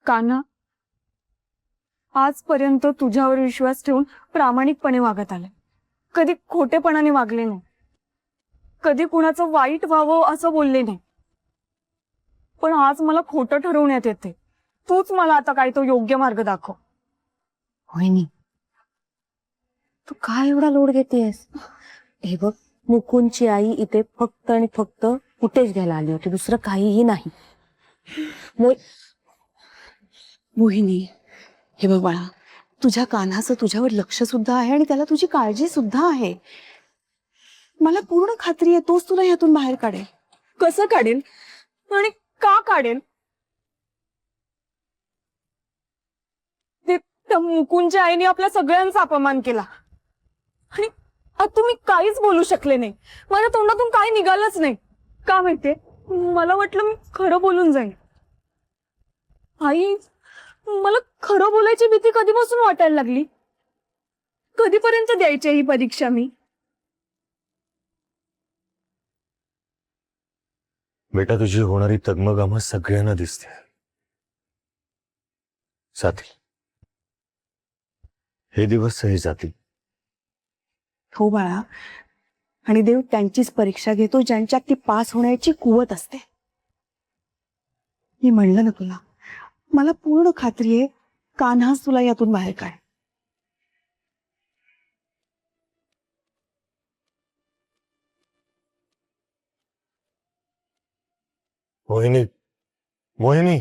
कान्हा, आजपर्यंत तुझ्यावर विश्वास ठेवून प्रामाणिकपणे वागत आले, कधी खोटेपणाने वागले नाही, कधी कुणाचं वाईट व्हावं असं बोलले नाही. पण आज मला खोटं ठरवण्यात येते. तूच मला आता काय तो योग्य मार्ग दाखव. वहिनी, तू काय एवढा लोड घेतेस? हे बघ, मुकुंदची आई इथे फक्त आणि फक्त फुटेज घ्यायला आली होती, दुसरं काहीही नाही. मोहिनी, हे बघ बाळा, तुझ्या कान्हाचं तुझ्यावर लक्ष सुद्धा आहे आणि त्याला तुझी काळजी सुद्धा आहे. मला पूर्ण खात्री आहे तोच तुला यातून बाहेर काढेल. कसं काढेल आणि का काढेल? त्या मुकुंदच्या आईने आपल्या सगळ्यांचा अपमान केला आणि आता तुम्ही काहीच बोलू शकले नाही. माझ्या तोंडातून काही निघालंच नाही. का माहितीये, मला वाटलं मी खरं बोलून जाईन. आई, मला खरं बोलायची भीती कधीपासून वाटायला लागली? कधीपर्यंत द्यायची ही परीक्षा मी? बेटा, तुझी होणारी तगमग आम्हा सगळ्यांना दिसते. जातील, हे दिवसही जातील. हो बाळा, आणि देव त्यांचीच परीक्षा घेतो ज्यांच्यात ती पास होण्याची कुवत असते. मी म्हणलं ना तुला, मला पूर्ण खात्री आहे कान्हाच तुला यातून बाहेर काढ. मोहिनी, मोहिनी,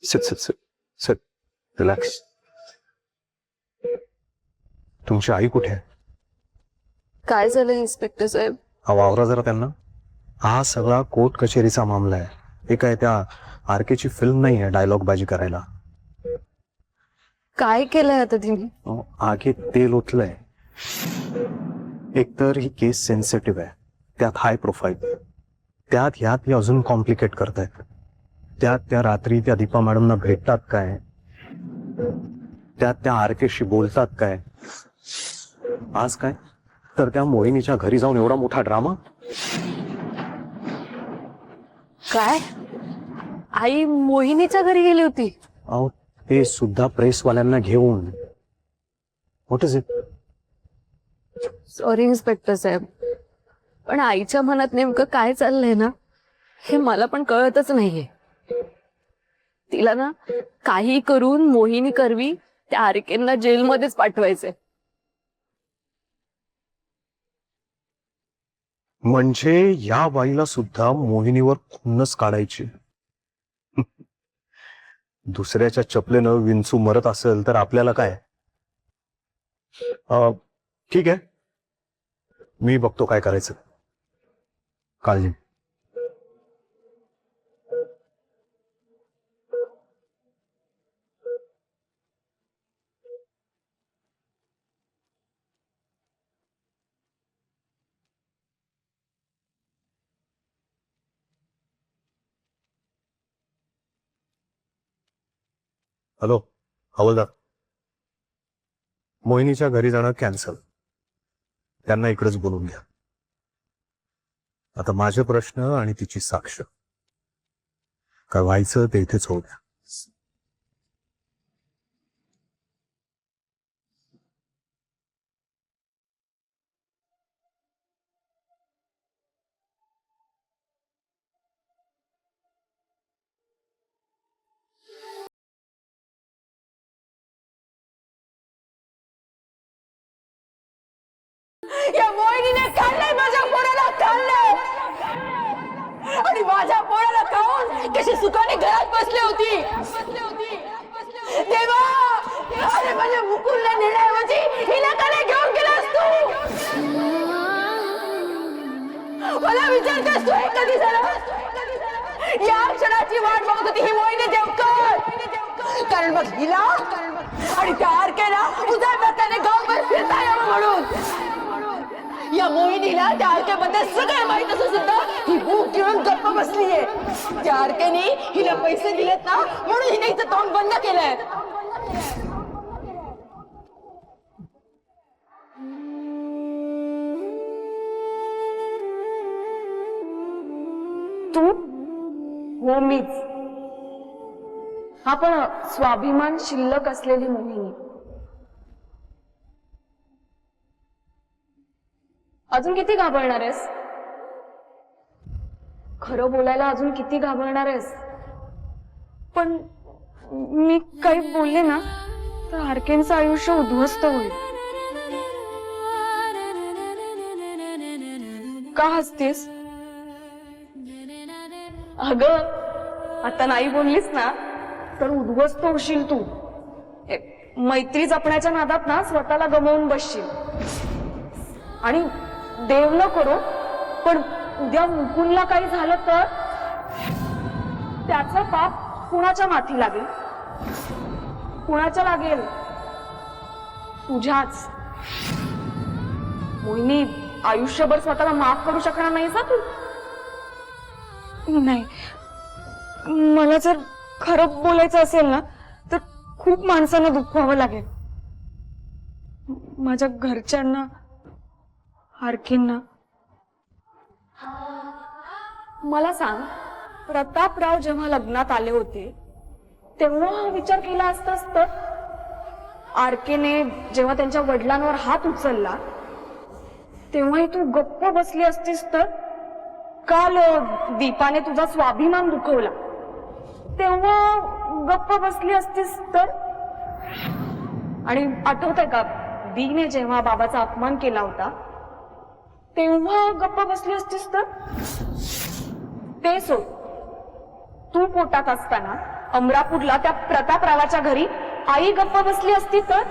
सिट रिलॅक्स. तुमची आई कुठे आहे? काय झालं इन्स्पेक्टर साहेब? हा वावरा जरा त्यांना. हा सगळा कोर्ट कचेरीचा मामला आहे. हे काय त्या आरकेची फिल्म नाही आहे डायलॉग बाजी करायला. काय केलंय आता तिने? आगे तेल ओतलंय. एकतर ही केस सेन्सिटिव्ह आहे, त्यात हाय प्रोफाईल, त्यात ह्यात हे अजून कॉम्प्लिकेट करतायत. त्यात त्या रात्री त्या दीपा मॅडमना भेटतात काय, त्यात त्या आरकेशी बोलतात काय, आज काय तर त्या मोहिनीच्या घरी जाऊन एवढा मोठा ड्रामा. काय? आई मोहिनीच्या घरी गेली होती? अहो, ते सुद्धा प्रेसवाल्यांना घेऊन. What is it? Sorry inspector साहेब, पण आईच्या मनात नेमकं काय चाललंय ना, हे मला पण कळतच नाहीये. तिला ना काही करून मोहिनी करवी त्या आरकेंना जेलमध्येच पाठवायचे. म्हणजे या बाईला सुद्धा मोहिनीवर खुन्नस काढायची. दुसऱ्याच्या चपलेनं विंचू मरत असेल तर आपल्याला काय? ठीक आहे, मी बघतो काय करायचं. काळजी. हॅलो हवलदार, मोहिनीच्या घरी जाणं कॅन्सल. त्यांना इकडेच बोलून घ्या. आता माझे प्रश्न आणि तिची साक्ष, काय व्हायचं ते इथेच होऊ द्या. या मोहिनीने खाल्लंय माझ्या पोराला, खाल्लंय. आणि माझ्या पोराला खाऊन कशी सुखाने घरात बसली होती. देवा, अरे माझ्या मुकुलला नेण्याऐवजी हिला कडे घेऊन गेलास तू. मला विचारतेस तू हे कधी झालं? या क्षणाची वाट बघत होती ही मोहिनी देवकर. कारण मग हिला आणि त्या आरकेला उद्या त्याने गावभर फिरता यावं म्हणून. त्या मोहिनीला त्या आरकेबद्दल सगळं माहित असून सुद्धा ही भूक घेऊन गप्प बसलीये. त्या आरकेने हिला पैसे दिलेत ना म्हणून हिने हिचं तोंड बंद केलंय. तू हो मीच. हा पण स्वाभिमान शिल्लक असलेली मोहिनी. अजून किती घाबरणार आहेस? खरं बोलायला अजून किती घाबरणार आहेस? पण मी काही बोलले ना तर आरकेंचं आयुष्य उद्ध्वस्त होईल. का हसतेस? अगं आता नाही बोललीस ना तर उद्ध्वस्त होशील तू. मैत्री जपण्याच्या नादात ना स्वतःला गमावून बसशील. आणि देव न करो पण उद्या मुकुंदला काही झालं तर त्याचं पाप कुणाच्या माथी लागेल? कुणाच्या लागेल? तुझ्याच. मोहिनी, आयुष्यभर स्वतःला माफ करू शकणार नाहीस तू. नाही, मला जर खरं बोलायचं असेल ना तर खूप माणसांना दुखवावं लागेल. माझ्या घरच्यांना, आरकेंना. मला सांग, प्रतापराव जेव्हा लग्नात आले होते तेव्हा हा विचार केला असतास तर? आरकेने जेव्हा त्यांच्या वडिलांवर हात उचलला तेव्हाही तू गप्प बसली असतीस तर? काल दीपाने तुझा स्वाभिमान दुखवला तेव्हा गप्प बसली असतीस तर? आणि आठवतंय का बीने जेव्हा बाबाचा अपमान केला होता तेव्हा गप्प बसली असतीस तर? ते सोड, तू पोटात असताना अमरापूरला त्या प्रतापरावाच्या घरी आई गप्प बसली असती तर?